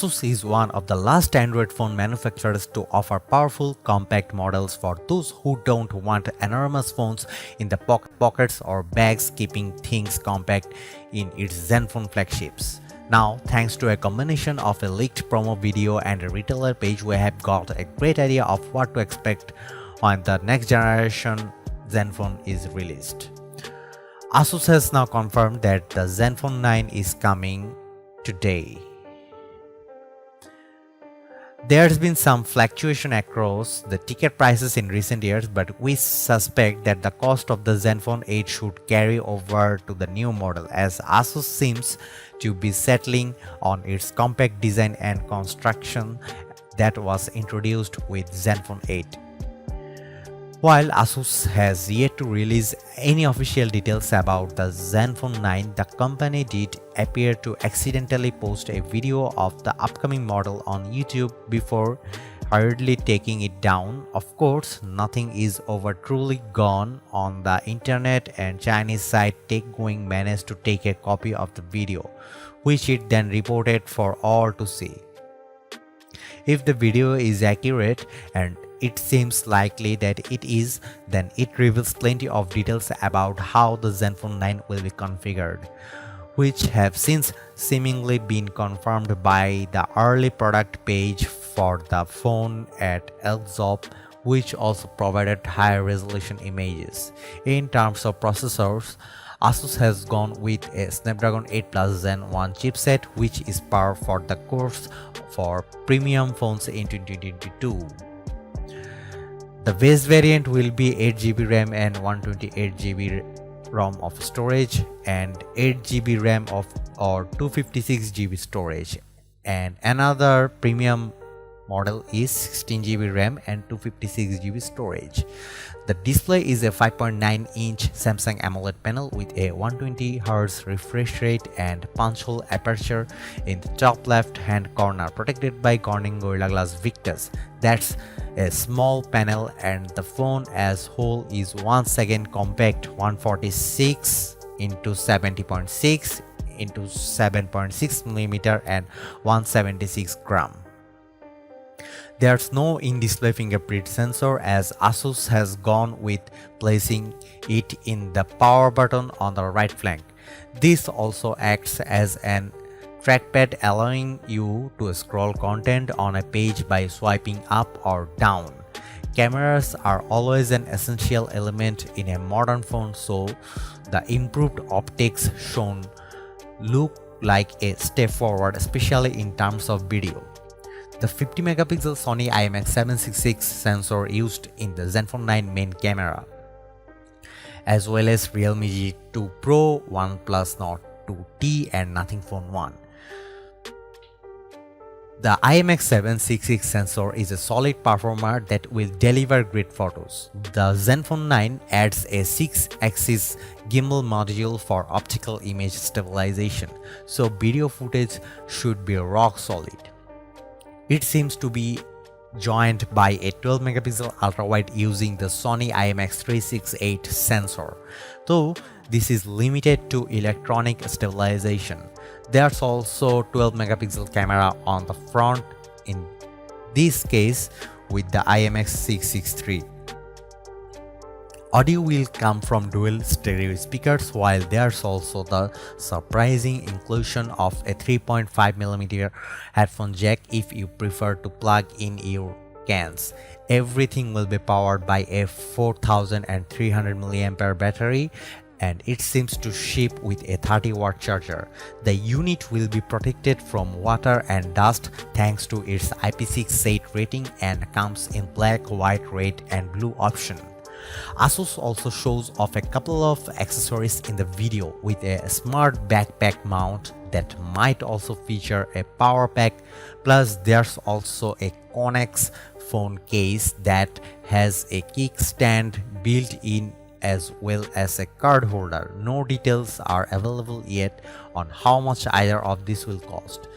ASUS is one of the last Android phone manufacturers to offer powerful, compact models for those who don't want enormous phones in the pockets or bags, keeping things compact in its Zenfone flagships. Now, thanks to a combination of a leaked promo video and a retailer page, we have got a great idea of what to expect when the next generation Zenfone is released. ASUS has now confirmed that the Zenfone 9 is coming today. There's been some fluctuation across the ticket prices in recent years, but we suspect that the cost of the Zenfone 8 should carry over to the new model, as ASUS seems to be settling on its compact design and construction that was introduced with Zenfone 8. While ASUS has yet to release any official details about the Zenfone 9, the company did appear to accidentally post a video of the upcoming model on YouTube before hurriedly taking it down. Of course, nothing is ever truly gone on the internet, and Chinese site TechGoing managed to take a copy of the video, which it then reported for all to see. If the video is accurate, and it seems likely that it is, then it reveals plenty of details about how the Zenfone 9 will be configured, which have since seemingly been confirmed by the early product page for the phone at ASUS, which also provided higher resolution images. In terms of processors, ASUS has gone with a Snapdragon 8 Plus Gen 1 chipset, which is par for the course for premium phones in 2022. The base variant will be 8GB RAM and 128GB ROM of storage, and 8GB RAM or 256GB storage, and another premium model is 16GB RAM and 256GB storage. The display is a 5.9-inch Samsung AMOLED panel with a 120Hz refresh rate and punch-hole aperture in the top left-hand corner, protected by Corning Gorilla Glass Victus. That's a small panel, and the phone as whole is once again compact, 146 into 70.6 into 7.6mm and 176 gram. There's no in-display fingerprint sensor, as ASUS has gone with placing it in the power button on the right flank. This also acts as an trackpad, allowing you to scroll content on a page by swiping up or down. Cameras are always an essential element in a modern phone, so the improved optics shown look like a step forward, especially in terms of video. The 50-megapixel Sony IMX766 sensor used in the Zenfone 9 main camera, as well as Realme G2 Pro, OnePlus Nord 2T and Nothing Phone 1. The IMX766 sensor is a solid performer that will deliver great photos. The Zenfone 9 adds a 6-axis gimbal module for optical image stabilization, so video footage should be rock solid. It seems to be joined by a 12-megapixel ultra-wide using the Sony IMX368 sensor, though this is limited to electronic stabilization. There's also 12-megapixel camera on the front, in this case with the IMX663. Audio will come from dual stereo speakers, while there's also the surprising inclusion of a 3.5mm headphone jack if you prefer to plug in your cans. Everything will be powered by a 4300 mAh battery, and it seems to ship with a 30-watt charger. The unit will be protected from water and dust thanks to its IP6 SAID rating and comes in black, white, red and blue option. ASUS also shows off a couple of accessories in the video, with a smart backpack mount that might also feature a power pack, plus there's also a convex phone case that has a kickstand built in as well as a card holder. No details are available yet on how much either of these will cost.